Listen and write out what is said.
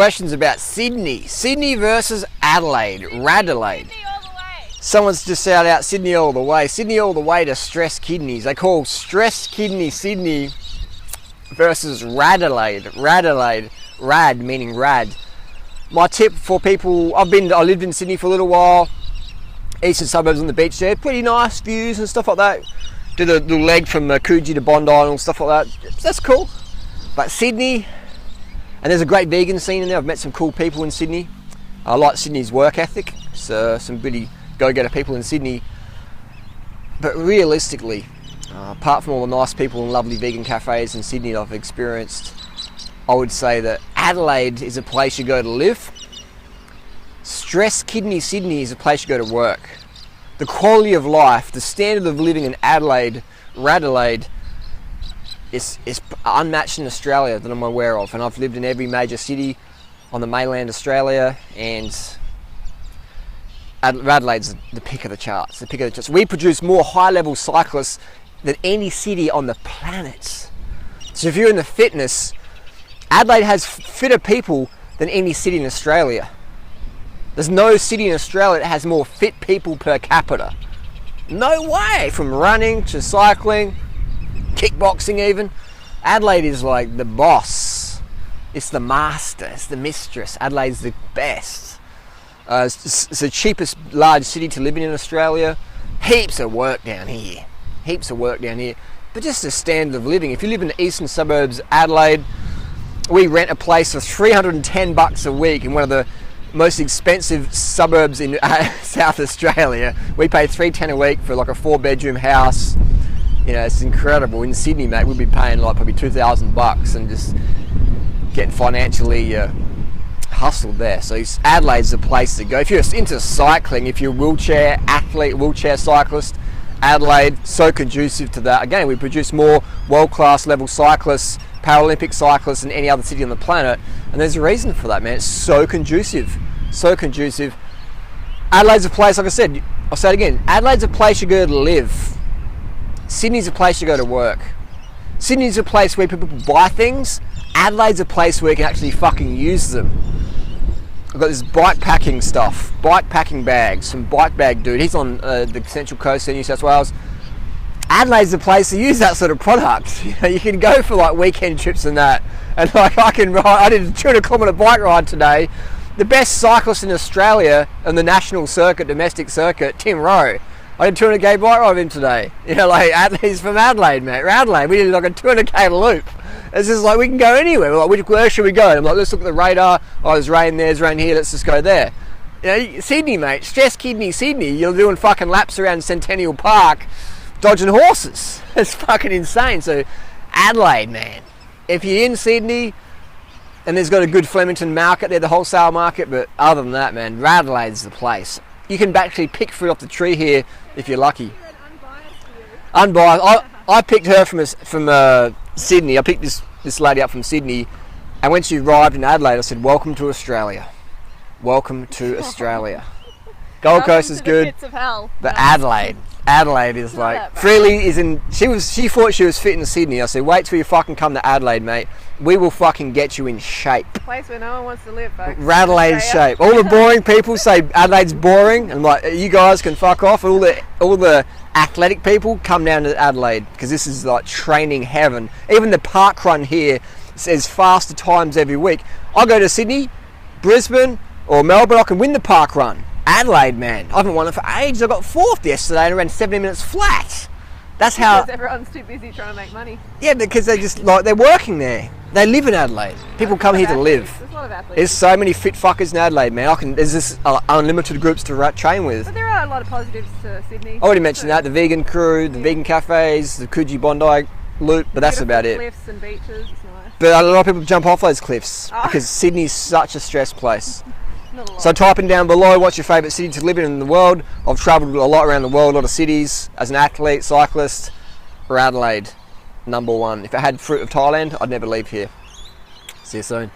Questions about Sydney. Sydney versus Adelaide. Radelaide. Sydney all the way. Someone's just shouted out Sydney all the way. Sydney all the way to stress kidneys. They call stress kidney Sydney versus Radelaide. Radelaide. Rad meaning rad. My tip for people, I lived in Sydney for a little while. Eastern suburbs on the beach there. Pretty nice views and stuff like that. Did a little leg from Coogee to Bondi and stuff like that. That's cool. But Sydney, and there's a great vegan scene in there. I've met some cool people in Sydney. I like Sydney's work ethic. So some really go-getter people in Sydney. But realistically, apart from all the nice people and lovely vegan cafes in Sydney that I've experienced, I would say that Adelaide is a place you go to live. Stress kidney Sydney is a place you go to work. The quality of life, the standard of living in Adelaide, Radelaide, is unmatched in Australia that I'm aware of. And I've lived in every major city on the mainland Australia, and Adelaide's the pick of the charts. We produce more high-level cyclists than any city on the planet. So if you're in the fitness, Adelaide has fitter people than any city in Australia. There's no city in Australia that has more fit people per capita. No way! From running to cycling, kickboxing even. Adelaide is like the boss. It's the master. It's the mistress. Adelaide's the best. It's the cheapest large city to live in Australia. Heaps of work down here. But just the standard of living. If you live in the eastern suburbs, Adelaide, we rent a place for $310 a week in one of the most expensive suburbs in South Australia. We pay $310 a week for like a 4-bedroom house. You know, it's incredible. In Sydney, mate, we'd be paying like probably $2,000 and just getting financially hustled there. So Adelaide's the place to go. If you're into cycling, if you're a wheelchair athlete, wheelchair cyclist, Adelaide, so conducive to that. Again, we produce more world-class level cyclists, Paralympic cyclists than any other city on the planet, and there's a reason for that, man. It's so conducive. Adelaide's a place, like I said, I'll say it again, Adelaide's a place you go to live. Sydney's a place you go to work. Sydney's a place where people buy things. Adelaide's a place where you can actually fucking use them. I've got this bike packing stuff, bike packing bags, some bike bag dude. He's on the Central Coast in New South Wales. Adelaide's the place to use that sort of product. You know, you can go for like weekend trips and that. And like I did a 200-kilometre bike ride today. The best cyclist in Australia on the national circuit, domestic circuit, Tim Rowe. I did a 200k bike ride with him today. You know, like he's from Adelaide, mate. Adelaide, we did like a 200k loop. It's just like we can go anywhere. We're like, where should we go? I'm like, let's look at the radar. Oh, there's rain there, there's rain here. Let's just go there. You know, Sydney, mate. Stress kidney Sydney. You're doing fucking laps around Centennial Park, dodging horses. It's fucking insane. So Adelaide, man. If you're in Sydney, and there's got a good Flemington market there, the wholesale market, but other than that, man, Adelaide's the place. You can actually pick fruit off the tree here if you're lucky. Unbiased. I picked her from Sydney. I picked this lady up from Sydney, and when she arrived in Adelaide, I said, "Welcome to Australia. Welcome to Australia." Gold Coast is good, but Adelaide is like Freely is in. She thought she was fit in Sydney. I said, "Wait till you fucking come to Adelaide, mate. We will fucking get you in shape." A place where no one wants to live, folks. Adelaide's shape. All the boring people say Adelaide's boring, and I'm like, you guys can fuck off. And all the athletic people come down to Adelaide because this is like training heaven. Even the park run here says faster times every week. I go to Sydney, Brisbane, or Melbourne. I can win the park run. Adelaide, man, I haven't won it for ages. I got 4th yesterday and ran 70 minutes flat. That's how. Because everyone's too busy trying to make money. Yeah, because they're working there. They live in Adelaide. People come here to live. There's a lot of athletes. There's so many fit fuckers in Adelaide, man. There's this unlimited groups to train with. But there are a lot of positives to Sydney. I already mentioned that, the vegan crew, the vegan cafes, the Coogee Bondi loop, but that's about it. Cliffs and beaches, it's nice. But a lot of people jump off those cliffs because Sydney's such a stress place. So type in down below what's your favourite city to live in the world. I've travelled a lot around the world, a lot of cities as an athlete, cyclist. Radelaide, #1. If I had fruit of Thailand, I'd never leave here. See you soon.